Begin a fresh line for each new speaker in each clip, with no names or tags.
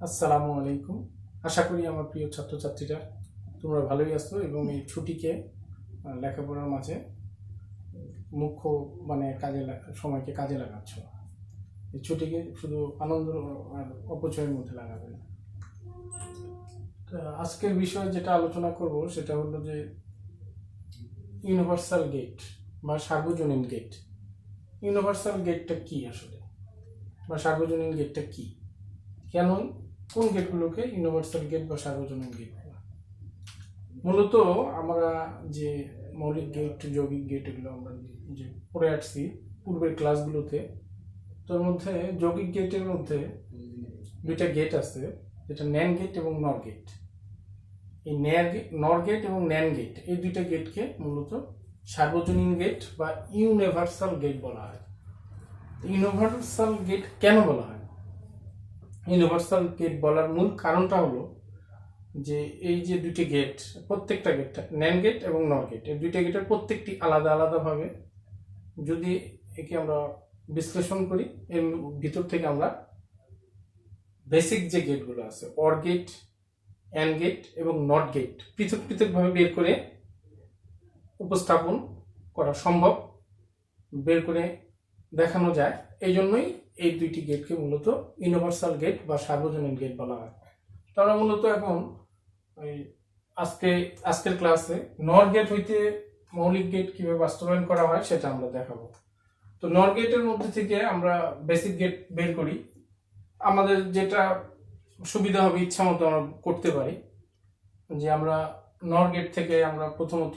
আসসালামু আলাইকুম। আশা করি আমার প্রিয় ছাত্রছাত্রীরা তোমরা ভালোই আছো এবং এই ছুটিকে লেখাপড়ার মাঝে মুখ্য সময়কে কাজে লাগাচ্ছ। এই ছুটিকে শুধু আনন্দ আর অপচয়ের মধ্যে লাগাবে না। আজকের বিষয় যেটা আলোচনা করব সেটা হলো যে ইউনিভার্সাল গেট বা সার্বজনীন গেট। ইউনিভার্সাল গেটটা কি আসলে, বা সার্বজনীন গেটটা কি, কেন, কোন গেটগুলোকে ইউনিভার্সাল গেট বা সার্বজনীন গেট বলা? মূলত আমরা যে মৌলিক গেট, যৌগিক গেট, এগুলো আমরা যে পড়ে আসছি পূর্বের ক্লাসগুলোতে, তার মধ্যে যৌগিক গেটের মধ্যে দুইটা গেট আছে, যেটা ন্যান গেট এবং নর গেট। এই নর গেট এবং ন্যান গেট, এই দুইটা গেটকে মূলত সার্বজনীন গেট বা ইউনিভার্সাল গেট বলা হয়। ইউনিভার্সাল গেট কেন বলা হয়? ইউনিভার্সাল গেট বলার মূল কারণটা হলো যে এই যে দুটি গেট, প্রত্যেকটা গেট, ন্যান গেট এবং নর গেট, এই দুইটা গেটের প্রত্যেকটি আলাদা আলাদাভাবে যদি একে আমরা বিশ্লেষণ করি, এর ভিতর থেকে আমরা বেসিক যে গেটগুলো আছে, অর গেট, অ্যান্ড গেট এবং নট গেট, পৃথক পৃথকভাবে বের করে উপস্থাপন করা সম্ভব, বের করে দেখানো যায়। এই জন্যই এই দুইটি গেটকে মূলত ইউনিভার্সাল গেট বা সার্বজনীন গেট বলা হয়। তো আমরা মূলত এখন আজকের ক্লাসে নর গেট হইতে মৌলিক গেট কিভাবে বাস্তবায়ন করা হয় সেটা আমরা দেখাবো। তো নর গেটের মধ্যে থেকে আমরা বেসিক গেট বের করি, আমাদের যেটা সুবিধা হবে ইচ্ছা মতো আমরা করতে পারি। যে আমরা নর গেট থেকে আমরা প্রথমত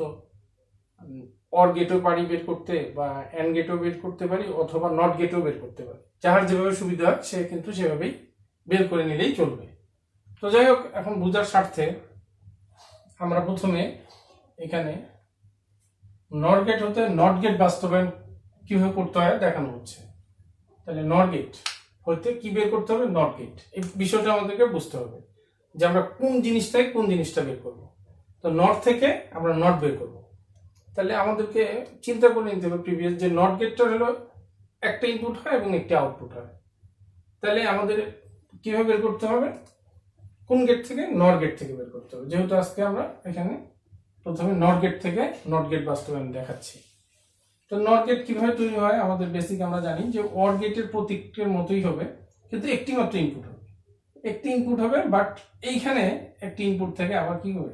অর গেটও পারি বের করতে, বা অ্যান্ড গেটও বের করতে পারি, অথবা নট গেটও বের করতে পারি। যার যেভাবে সুবিধা হয় সে কিন্তু সেভাবেই বের করে নিলেই চলবে। তো যাই হোক, এখন বোঝার স্বার্থে আমরা প্রথমে এখানে নর গেট হতে নট গেট বাস্তবায়ন কিভাবে করতে হয় দেখানো হচ্ছে। তাহলে নর গেট হইতে কি বের করতে হবে? Not gate. এই বিষয়টা আমাদেরকে বুঝতে হবে যে আমরা কোন জিনিসটা বের করব। তো নট থেকে আমরা নট বের করব। তাহলে আমাদেরকে চিন্তা করে নিতে হবে প্রিভিয়াস যে নট গেটটা হলো একটা ইনপুট হয় এবং একটি আউটপুট হয়। তাহলে আমাদের কিভাবে বের করতে হবে? কোন গেট থেকে? নর গেট থেকে বের করতে হবে। যেহেতু আজকে আমরা এখানে প্রথমে নর গেট থেকে নট গেট বাস্তবায়ন দেখাচ্ছি। তো নর গেট কিভাবে তৈরি হয় আমাদের বেসিক আমরা জানি যে অর গেটের প্রতীকের মতোই হবে, কিন্তু একটি মাত্র ইনপুট হবে, একটি ইনপুট হবে। বাট এইখানে একটি ইনপুট থেকে আবার কি হবে,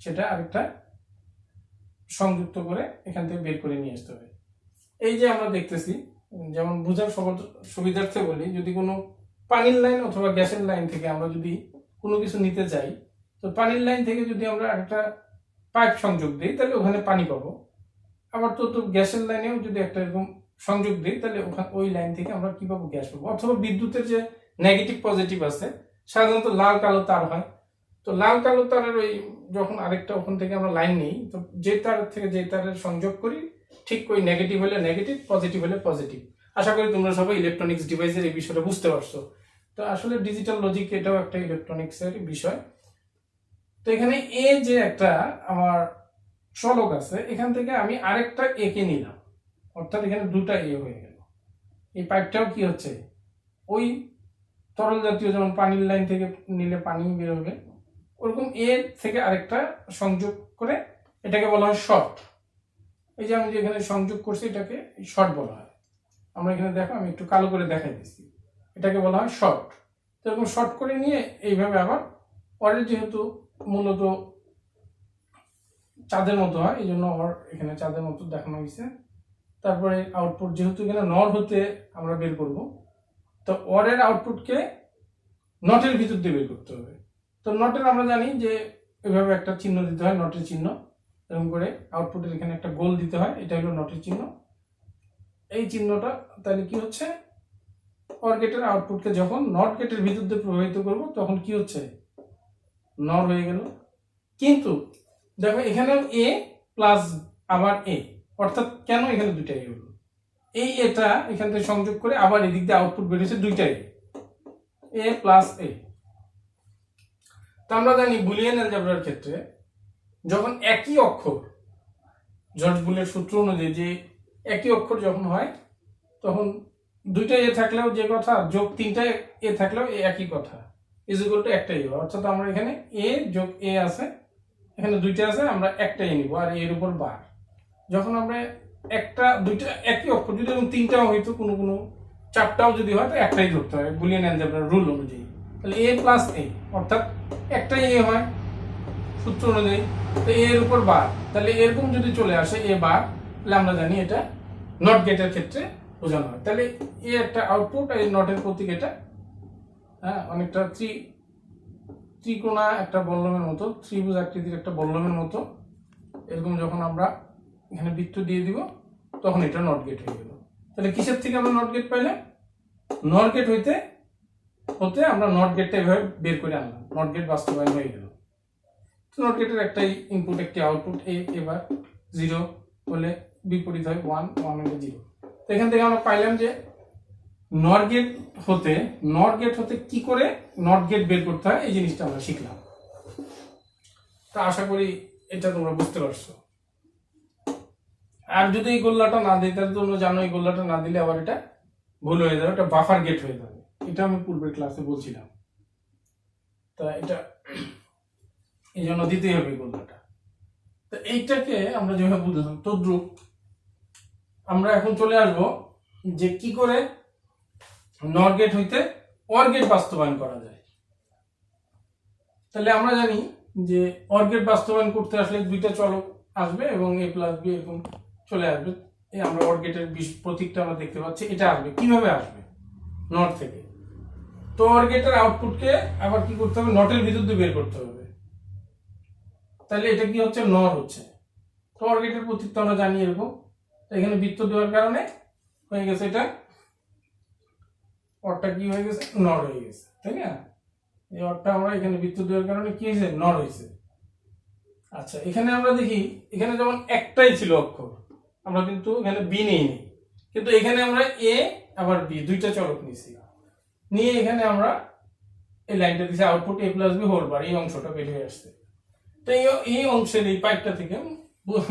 সেটা আরেকটা সংযুক্ত করে এখান থেকে বের করে নিয়ে আসতে হবে। এই যে আমরা দেখতেছি, যেমন বোঝার সুবিধার্থে বলি, যদি কোনো পানির লাইন অথবা গ্যাসের লাইন থেকে আমরা যদি কোনো কিছু নিতে চাই, তো পানির লাইন থেকে যদি আমরা একটা পাইপ সংযোগ দিই তাহলে ওখানে পানি পাবো। আবার তো গ্যাসের লাইনেও যদি একটা এরকম সংযোগ দিই তাহলে ওই লাইন থেকে আমরা কি পাবো? গ্যাস পাবো। অথবা বিদ্যুতের যে নেগেটিভ পজিটিভ আছে, সাধারণত লাল কালো তার হয়। তো লাল কালো তারের ওই যখন আরেকটা ওখান থেকে আমরা লাইন নিই, তো যে তার থেকে যে তারের সংযোগ করি, ঠিক ওই নেগেটিভ হলে নেগেটিভ, পজিটিভ হলে পজিটিভ। আশা করি তোমরা সবাই ইলেকট্রনিক্স ডিভাইসের এই বিষয়টা বুঝতে পারছো। তো আসলে ডিজিটাল লজিক এটাও একটা ইলেকট্রনিক্সের বিষয়। তো এখানে এ যে একটা আমার চলক আছে, এখান থেকে আমি আরেকটা এ কে নিলাম, অর্থাৎ এখানে দুটা এ হয়ে গেল। এই পাইপটাও কি হচ্ছে, ওই তরল জাতীয়, যেমন পানির লাইন থেকে নিলে পানি বের হবে, ওরকম এ থেকে আরেকটা সংযোগ করে এটাকে বলা হয় শর্ট। এই যে আমি যেখানে সংযোগ করছি এটাকে শর্ট বলা হয়। আমরা এখানে দেখো, আমি একটু কালো করে দেখাই দিচ্ছি, এটাকে বলা হয় শর্ট। তো এরকম শর্ট করে নিয়ে এইভাবে আবার পরে, যেহেতু মূলত চাঁদের মতো হয় এই জন্য এখানে চাঁদের মতো দেখানো হয়েছে। তারপরে আউটপুট, যেহেতু এখানে নর হতে আমরা বের করব, তো অরের আউটপুটকে নটের ভিতর দিয়ে বের করতে হবে। তো নটের আমরা জানি যে এভাবে একটা চিহ্ন দিতে হয়, নটের চিহ্ন, এরকম করে আউটপুটের এখানে একটা গোল দিতে হয়, এটা হলো নটের চিহ্ন। এই চিহ্নটা তাহলে কি হচ্ছে, অর গেটের আউটপুটকে যখন নট গেটের ভিতর দিয়ে প্রবাহিত করব তখন কি হচ্ছে, নর হয়ে গেল। কিন্তু দেখো এখানেও এ প্লাস আবার এ, অর্থাৎ কেন এখানে দুইটা এ হলো, এই এটা এখান থেকে সংযোগ করে আবার এদিক দিয়ে আউটপুট বেরিয়েছে দুইটা এ প্লাস এ। তো আমরা জানি বুলিয়ান অ্যালজেব্রার ক্ষেত্রে যখন একই অক্ষর, জর্জ বুলের সূত্র অনুযায়ী যে একই অক্ষর যখন হয়, তখন দুইটা এ থাকলেও যে কথা, যোগ তিনটা এ থাকলেও একই কথা। ইজ ইকুয়াল টু একটা এ, অর্থাৎ আমরা এখানে এ যোগ এ আছে, এখানে দুইটা আছে, আমরা একটাই নিব আর এর উপর বার। যখন আমরা একটা দুইটা একই অক্ষর, যদি এরকম তিনটাও হইতো, কোনো কোনো চারটাও যদি হয়, তো একটাই ধরতে হয় বুলিয়ান অ্যালজেব্রার রুল অনুযায়ী। তাহলে এ প্লাস এ অর্থাৎ একটাই এ হয় সূত্র অনুযায়ী, তো এর উপর বার। তাহলে এরকম যদি চলে আসে এ বার, তাহলে আমরা জানি এটা নট গেটের ক্ষেত্রে বোঝানো হয়। তাহলে এ একটা আউটপুট, এই নটের প্রতীক এটা, হ্যাঁ, অনেকটা ত্রিকোণা একটা বল্লমের মতো, ত্রিভুজ আকৃতির একটা বল্লমের মতো। এরকম যখন আমরা এখানে বৃত্ত দিয়ে দিব, তখন এটা নট গেট হয়ে গেল। তাহলে কিসের থেকে আমরা নট গেট পাইলাম? নট গেট হতে আমরা নট গেটটা এভাবে বের করে আনলাম, নট গেট বাস্তবায়ন হয়ে গেল। নট গেটের একটাই ইনপুট, একটি আউটপুট, এবার 0 হলে বিপরীত হয় 1, 1 হলে 0। তো এখান থেকে আমরা পাইলাম যে নট গেট হতে কি করে নট গেট বের করতে হয়, এই জিনিসটা আমরা শিখলাম। তা আশা করি এটা তোমরা বুঝতে পারছো। আর যদি এই গোল্লাটা না দিই, তাহলে তোমরা জানো এই গোল্লাটা না দিলে আবার এটা ভুল হয়ে যাবে, এটা বাফার গেট হয়ে যাবে। এটা আমি পূর্বের ক্লাসে বলছিলাম। তা এটা এই জন্য দিতেই হবে গোল্লাটা। তো এইটাকে আমরা যেভাবে বুঝলাম, তদ্রুপ আমরা এখন চলে আসবো যে কি করে নট গেট হইতে অর গেট বাস্তবায়ন করা যায়। তাহলে আমরা জানি যে অর গেট বাস্তবায়ন করতে আসলে দুইটা চলক আসবে এবং a প্লাস b এরকম চলে আসবে। এই আমরা অর গেটের প্রতীকটা আমরা দেখতে পাচ্ছি, এটা আসবে কিভাবে আসবে? নট থেকে। তো অর গেটের আউটপুটকে আবার কি করতে হবে? নটের ভিতর দিয়ে বের করতে হবে। তাহলে এটা কি হচ্ছে? নর হচ্ছে। তো অর গেটের প্রতীক তো আমরা জানি এরকম। এখানে বৃত্ত দেওয়ার কারণে হয়ে গেছে এটা, অরটা কি হয়ে গেছে? নর হয়ে গেছে, তাই না? এই অরটা আমরা এখানে বৃত্ত দেওয়ার কারণে কি হয়েছে? নর হয়েছে। আচ্ছা, এখানে আমরা দেখি, এখানে যেমন একটাই ছিল অক্ষর, আমরা কিন্তু এখানে বি নেইনি, কিন্তু এখানে আমরা এ আবার বি দুইটা চলক নিয়েছি, নিয়ে এখানে আমরা এই লাইনটা দিয়েছি আউটপুট এ প্লাস বি হোল বার, এই অংশটা বের হয়ে আসছে। তো এই অংশের এই পাইপটা থেকে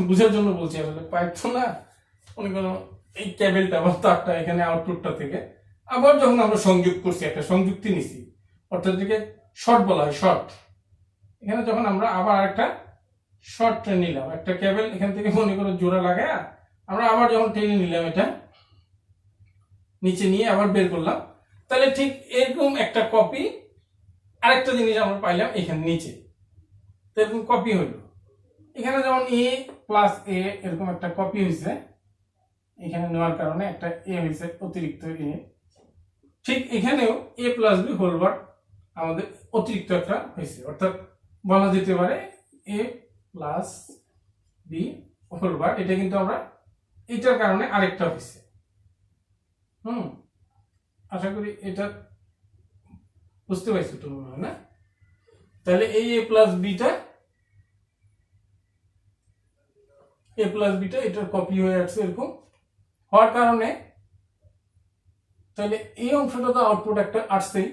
বুঝার জন্য বলছি, আসলে পাইপ তো না, মনে করো এই কেবলটা বা তারটা এখানে আউটপুটটা থেকে আবার যখন আমরা সংযোগ করছি, একটা সংযুক্তি নিছি, অর্থাৎ যেটাকে শর্ট বলা হয়, শর্ট। এখানে যখন আমরা আবার একটা শর্ট নিলাম, একটা কেবল এখান থেকে মনে করো জোড়া লাগায় আমরা আবার যখন টেনে নিলাম, এটা নিচে নিয়ে আবার বের করলাম, তাহলে ঠিক এরকম একটা কপি আরেকটা জিনিস আমরা পাইলাম এখানে নিচে। তো এরকম কপি হইলো, এখানে যেমন এ প্লাস এ এরকম একটা কপি হয়েছে, এখানে নেওয়ার কারণে একটা এ হয়েছে, অতিরিক্ত এ। ঠিক এখানেও এ প্লাস বি হোল বার আমাদের অতিরিক্ত একটা হয়েছে, অর্থাৎ বলা যেতে পারে এ প্লাস বি হোল বার। এটা কিন্তু আমরা এটার কারণে আরেকটা হয়েছে। আশা করি এটা বুঝতে পারছো তোমরা, না? তাহলে এই এ প্লাস বিটা এটার কপি হয়ে আসছে এরকম হওয়ার কারণে, তাহলে এই অংশটা তো আউটপুট একটা আসছেই,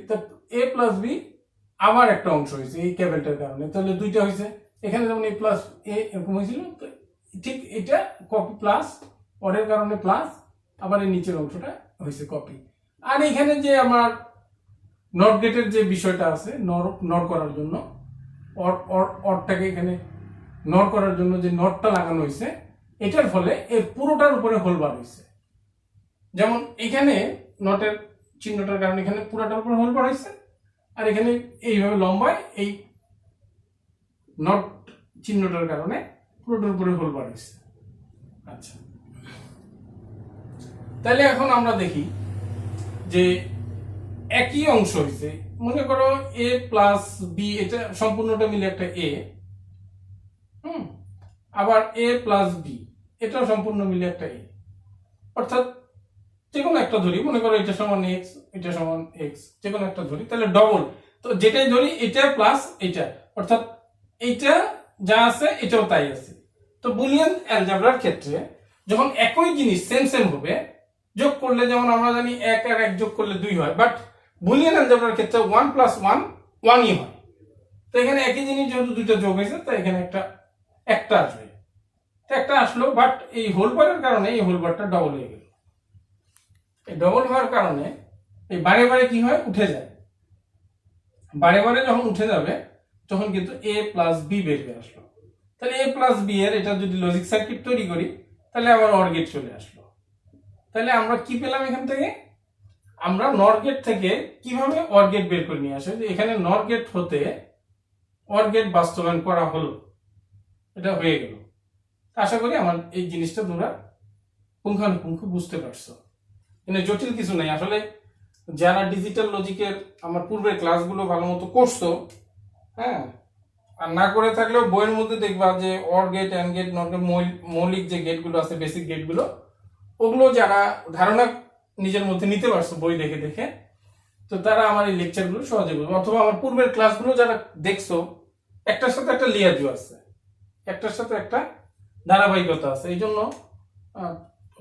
এ প্লাস বি আবার একটা অংশ হয়েছে এই কেবলটার কারণে, তাহলে দুইটা হয়েছে। এখানে যেমন এ প্লাস এ এরকম হয়েছিল, ঠিক এটা কপি প্লাস পরের কারণে প্লাস, আবার এই নিচের অংশটা হয়েছে কপি। আর এখানে যে আমার নট গেটের যে বিষয়টা আছে, নর করার জন্য, অরটাকে এখানে নর করার জন্য যে নটটা লাগানো হয়েছে, এটার ফলে এর পুরোটার উপরে হোলবার হয়েছে। যেমন এখানে নটের চিহ্নটার কারণে এখানে পুরোটার উপরে হোলবার হয়েছে, আর এখানে এইভাবে লম্বায় এই নট চিহ্নটার কারণে পুরোটার উপরে হোলবার হয়েছে। আচ্ছা, তাহলে এখন আমরা দেখি যে একই অংশ হয়েছে, মনে করো এ প্লাস বি, এটা সম্পূর্ণটা মিলে একটা এ, আবার এ প্লাস বি এটা সম্পূর্ণ মিলে একটা এ, অর্থাৎ যে কোনো একটা ধরি, মনে করো এটা সমান এক্স, এটা সমান এক্স, যে কোনো একটা ধরি, তাহলে ডবল, তো যেটাই ধরি এটা প্লাস এটা, অর্থাৎ এইটা যা আছে এটাও তাই আছে। তো বুলিয়ান অ্যালজেব্রার ক্ষেত্রে যখন একই জিনিস সেম হবে, যোগ করলে যেমন আমরা জানি 1 আর 1 যোগ করলে 2 হয়, বাট বুলিয়ান অ্যালজেব্রার ক্ষেত্রে 1 + 1 1ই হয়। তো এখানে একই জিনিস যেহেতু দুইটা যোগ হয়েছে, তাই এখানে একটা আসবে, একটা আসলো, বাট এই হোলবারের কারণে এই হোলবারটা ডবল হয়ে গেল। এই ডবল হওয়ার কারণে এই বারে বারে কি হয়? উঠে যায়, বারে বারে যখন উঠে যাবে তখন কিন্তু a প্লাস বি বের হয়ে আসলো। তাহলে a প্লাস বি এর এটা যদি লজিক সার্কিট তৈরি করি তাহলে আবার অর গেট চলে আসলো। তাহলে আমরা কি পেলাম এখান থেকে? আমরা নর গেট থেকে কিভাবে অর গেট বের করে নিয়ে আসে, যে এখানে নর গেট হতে অর গেট বাস্তবায়ন করা হলো, এটা হয়ে গেল। আশা করি আমার এই জিনিসটা তোমরা পুঙ্খানুপুঙ্খ বুঝতে পারছো। মানে জটিল কিছু নাই আসলে। যারা ডিজিটাল লজিকের আমার পূর্বের ক্লাসগুলো ভালো মতো করছো, হ্যাঁ, আর না করে থাকলেও বইয়ের মধ্যে দেখবা যে or gate, and gate, not gate, মৌলিক যে গেটগুলো আছে, বেসিক গেটগুলো, ওগুলো যারা ধারণা নিজের মধ্যে নিতে পারছো বই দেখে দেখে, তো তারা আমার এই লেকচারগুলো সহজে বুঝবে। অথবা আমার পূর্বের ক্লাসগুলো যারা দেখছো, একটার সাথে একটা লিয়াজু আছে, একটার সাথে একটা ধারাবাহিকতা আছে, এই জন্য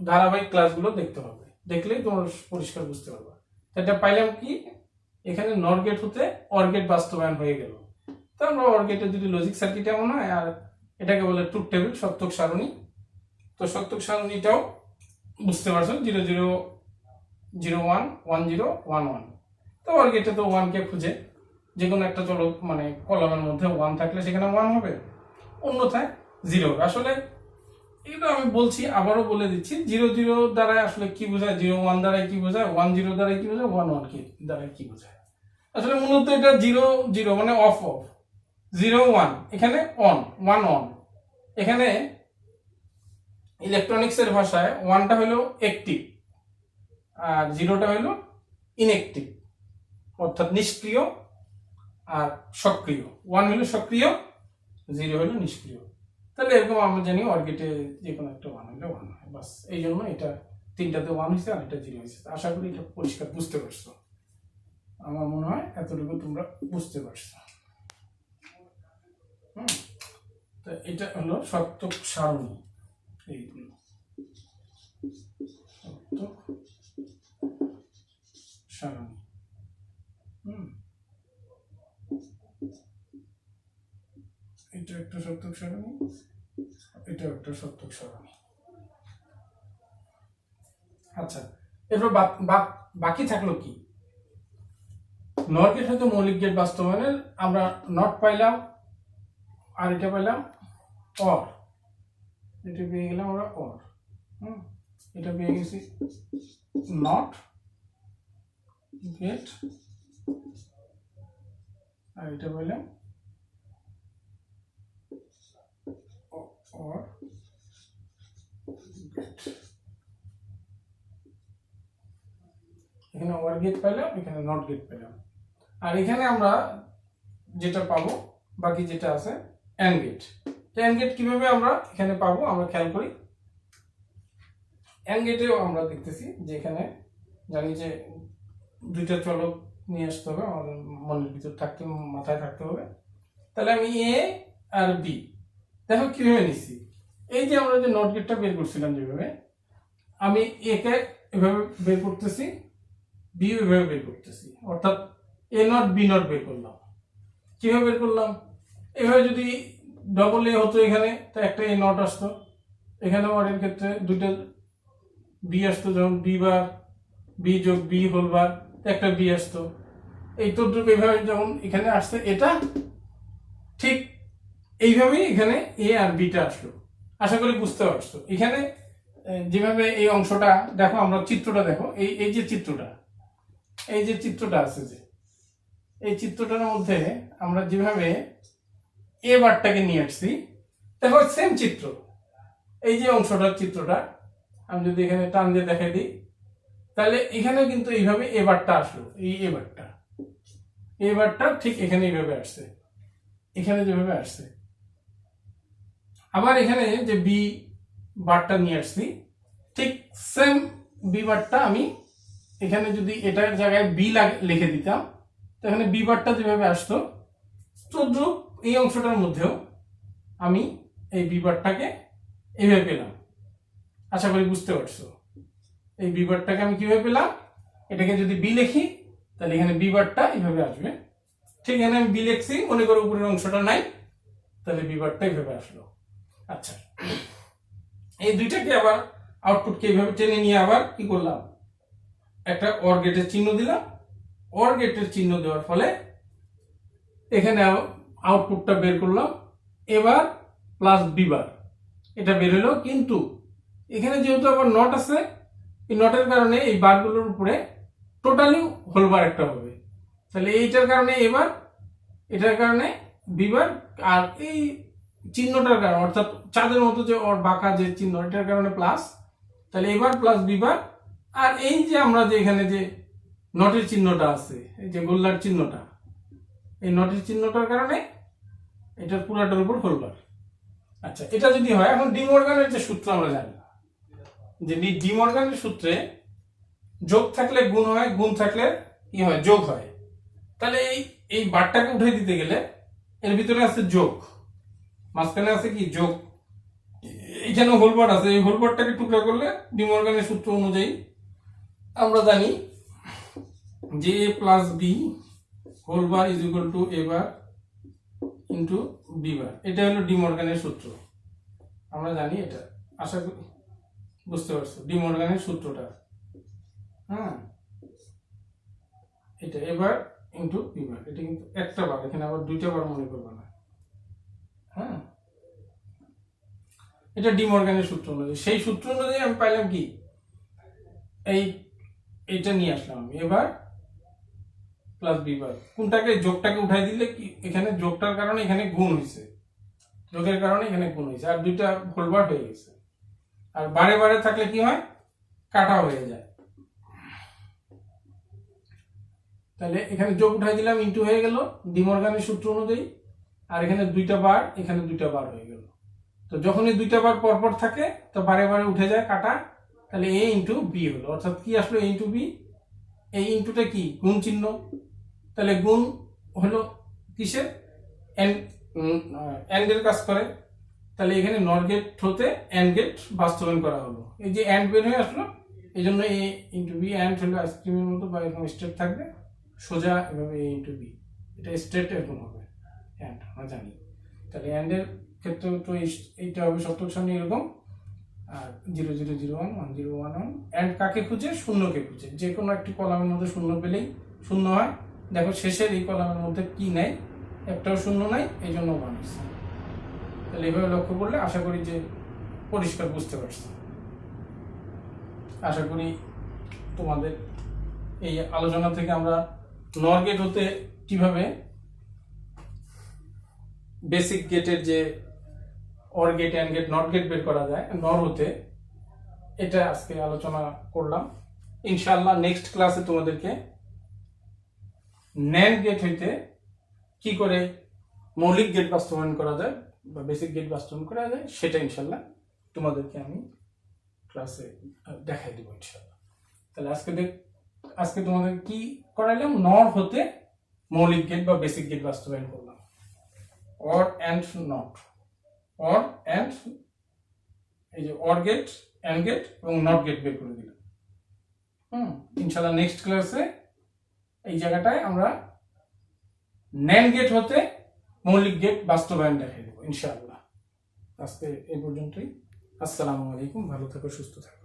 ধারাবাহিক ক্লাসগুলো দেখতে হবে, দেখলেই তোমরা পরিষ্কার বুঝতে পারবে। এটা পাইলাম কি, এখানে নর গেট হতে অর গেট বাস্তবায়ন হয়ে গেল। তো আমরা অর গেটের যদি লজিক সার্কিট এমন হয়, আর এটাকে বলে ট্রুথ টেবিল, সত্যক সারণী। তো সত্যক সারণীটাও বুঝতে পারছো, 0 0 0 1 1 0 1 1। তো অর গেটে তো 1 কে খুঁজে, যে কোনো একটা চলো মানে কলামের মধ্যে 1 থাকলে সেখানে 1 হবে, অন্যথায় 0। আসলে এটা আমি বলছি, আবারও বলে দিচ্ছি, 0 0 দ্বারা আসলে কি বোঝায়, 0 1 দ্বারা কি বোঝায়, 1 0 দ্বারা কি বোঝায়, 1 1 কি দ্বারা কি বোঝায়। আসলে মূলত এটা 0 0 মানে অফ অফ, 0 1 এখানে অন, 1 অন। এখানে ইলেকট্রনিক্সের ভাষায় 1টা হলো অ্যাক্টিভ আর 0টা হলো ইনঅ্যাক্টিভ, অর্থাৎ নিষ্ক্রিয় আর সক্রিয়। 1 হলো সক্রিয়, 0 হলো নিষ্ক্রিয়। তাহলে এরকম আমরা জানি অর গেটে যে কোনো একটা 1 হলে 1 হয়, বাস। এই জন্য এটা 3টাতে 1 হয়েছে আর এটা 0 হয়েছে। আশা করি এটা পরিষ্কার বুঝতে পারছো। আমার মনে হয় এতটুকু তোমরা বুঝতে পারছো। তো এটা হলো সত্যক সারণী, এইগুলো সত্যক সারণী। এটা একটা সত্যক সারণী, এটা একটা সত্যক সারণী। আচ্ছা, এরপর বাকি থাকলো কি? নর গেট হতে মৌলিক গেট বাস্তবায়নের আমরা নট পাইলাম, আর এটা পাইলাম অর, এটা পেয়ে গেলাম আমরা অর। এটা পেয়ে গেছি নট গেট, আর এটা পাইলাম অর গেট। এখানে অর গেট পেলাম, এখানে নট গেট পেলাম, আর এখানে আমরা যেটা পাবো বাকি যেটা আছে অ্যান্ড গেট। অ্যান্ড গেট কিভাবে আমরা এখানে পাবো আমরা খেয়াল করি। অ্যান্ড গেটেও আমরা দেখতেছি যে এখানে জানি যে দুইটা চলক নিয়ে আসতে হবে, আমাদের মনের ভিতর থাকতে, মাথায় থাকতে হবে। তাহলে আমি এ আর বি, দেখো কিভাবে নিচ্ছি। এই যে আমরা যে নট গেটটা বের করছিলাম যেভাবে, আমি এ কে এভাবে বের করতেছি, বি এভাবে বের করতেছি, অর্থাৎ এ নট বি নট বের করলাম। কিভাবে বের করলাম? এভাবে যদি ডবল এ হতো এখানে, তো একটা এ নট আসতো, এখানে এর ক্ষেত্রে দুইটা বি আসতো, যেমন বি বার, বি যোগ বি হোল বার, একটা বি আসতো। এই তদ্রুপ এইভাবে যেমন এখানে আসছে, এটা ঠিক এইভাবেই এখানে এ আর বিটা আসলো। আশা করি বুঝতে পারছো। এখানে যেভাবে এই অংশটা দেখো, আমরা চিত্রটা দেখো, এই যে চিত্রটা, এই যে চিত্রটা আছে, যে এই চিত্রটার মধ্যে আমরা যেভাবে এ বারটাকে নিয়ে আসছি, দেখো সেম চিত্র। এই যে অংশটার চিত্রটা আমি যদি এখানে টান দিয়ে দেখাই দিই, তাহলে এখানে কিন্তু এইভাবে এ বারটা আসলো, এই এ বারটা ঠিক এখানে এইভাবে আসছে, এখানে যেভাবে আসছে। আবার এখানে যে বি বারটা নিয়ে আসছি, ঠিক সেম বি বারটা আমি এখানে যদি এটার জায়গায় বি লিখে দিতাম, তো এখানে বি বারটা যেভাবে আসতো, তদ্রুপ এই অংশটার মধ্যেও আমি এই বি বারটাকে এইভাবে পেলাম। আশা করি বুঝতে পারছো। এই বি বারটাকে আমি কিভাবে পেলাম, এটাকে যদি বি লিখি তাহলে এখানে বি বারটা এইভাবে আসবে। ঠিক এখানে আমি বি লিখছি, মনে করো উপরের অংশটা নাই, তাহলে বি বারটা এইভাবে আসলো। আচ্ছা, এই দুইটাকে আবার আউটপুটকে এইভাবে টেনে নিয়ে আবার কি করলাম, একটা অর গেটের চিহ্ন দিলাম। অর গেটের চিহ্ন দেওয়ার ফলে এখানে আউটপুটটা বের করলাম, এবার প্লাস বি বার এটা বের হলো, কিন্তু এখানে যেহেতু আবার নট আছে, এই নটের কারণে এই বারগুলোর উপরে টোটালি হোল বার একটা হবে, তাহলে এইটার কারণে এবার, এটার কারণে বিবার, আর এই চিহ্নটার কারণে অর্থাৎ চাঁদের মতো যে ওর বাঁকা যে চিহ্ন, এটার কারণে প্লাস, তাহলে এবার প্লাস বিবার। আর এই যে আমরা যে এখানে যে নটের চিহ্নটা আছে, এই যে গোল্লার চিহ্নটা, এই নটের চিহ্নটার কারণে এটার পুরাটার উপর হোল বার। আচ্ছা, এটা যদি হয়, এখন ডি মর্গানের যে সূত্র আমরা জানি যে ডি মর্গানের সূত্রে যোগ থাকলে গুণ হয়, গুণ থাকলে কি হয়, যোগ হয়। তাহলে এই বারটাকে উঠে দিতে গেলে এর ভিতরে আছে যোগ, মাঝখানে আছে কি যোগ, এইখানে হোলবার আছে, এই হোলবারটাকে টুকরা করলে ডি মর্গানের সূত্র অনুযায়ী আমরা জানি যে A plus B whole bar is equal to A bar into B bar. এটা হলো ডি মর্গানের সূত্র, আমরা জানি এটা, আশা করি বুঝতে পারছো ডি মর্গানের সূত্রটা। হ্যাঁ, এটা এবার ইন্টু বি বার, এটা কিন্তু একটা বার, এখানে আবার দুইটা বার মনে করবে না। হ্যাঁ, এটা ডি মর্গানের সূত্র অনুযায়ী, সেই সূত্র অনুযায়ী আমি পাইলাম কি, এইটা নিয়ে আসলাম আমি, এবার প্লাস বি বার, কোনটাকে যোগটাকে উঠাই দিলে কি, এখানে যোগটার কারণে এখানে গুণ হয়েছে, যোগের কারণে এখানে গুণ হয়েছে, আর দুইটা হোলবার হয়ে গেছে। আর বারে বারে থাকলে কি হয়, কাটা হয়ে যায়। তাহলে এখানে যোগ উঠাই দিলাম, ইন্টু হয়ে গেল ডি মর্গানের সূত্র অনুযায়ী, আর এখানে দুইটা বার, এখানে দুইটা বার হয়ে গেল। তো যখনই দুইটা বার পরপর থাকে তো বারে বারে উঠে যায় কাটা, তাহলে এ ইন্টু বি হলো, অর্থাৎ কি আসলো, এ ইন্টু বি। এই ইন্টুটা কি, গুণ চিহ্ন, তাহলে গুণ হলো কিসের, এন্ড এর কাজ করে, তাহলে এখানে নট গেট হতে এন্ড গেট বাস্তবায়ন করা হলো। এই যে এন্ড বের হয়ে আসলো, এই জন্য এ ইন্টু বি, এন্ড হলো আইসক্রিমের মতো বা এরকম স্ট্রেট থাকবে সোজা, এভাবে এ ইন্টু বি, এটা স্ট্রেট এরকম হবে এন্ড, আমরা জানি। তাহলে এন্ড এর ক্ষেত্রে তো এইটা হবে শতক সামনে এরকম, আর 0001 1011, এন্ড কাকে খুঁজে, শূন্যকে খুঁজে, যে কোনো একটি কলামের মধ্যে শূন্য পেলেই শূন্য হয়। দেখো শেষের এই কলামের মধ্যে কি নাই, একটাও শূন্য নাই, এই জন্য 1 হচ্ছে। তাহলে এইভাবে লক্ষ্য করলে আশা করি যে পরিষ্কার বুঝতে পারছো। আশা করি তোমাদের এই আলোচনা থেকে আমরা নর গেট হতে কিভাবে বেসিক গেটের যে or gate, and gate, not gate বের করা যায় নর হতে, এটা আজকে আলোচনা করলাম। ইনশাআল্লাহ নেক্সট ক্লাসে তোমাদেরকে ন্যান্ড গেট হইতে কি করে মৌলিক গেট বাস্তবায়ন করা যায় বা বেসিক গেট বাস্তবায়ন করা যায়, সেটা ইনশাআল্লাহ তোমাদেরকে আমি ক্লাসে দেখাই দেবো ইনশাআল্লাহ। তাহলে আজকে তোমাদের কি করাইলাম, নর হতে মৌলিক গেট বা বেসিক গেট বাস্তবায়ন করলাম, or and not, or and, এই যে অর গেট, এন্ড গেট এবং নট গেট বের করে দিলাম। ইনশাআল্লাহ নেক্সট ক্লাসে এই জায়গাটায় আমরা ন্যান্ড গেট হতে মৌলিক গেট বাস্তবায়ন দেখাই দেবো ইনশাআল্লাহ। আজকে এই পর্যন্তই। আসসালামু আলাইকুম, ভালো থাকো, সুস্থ থাকো।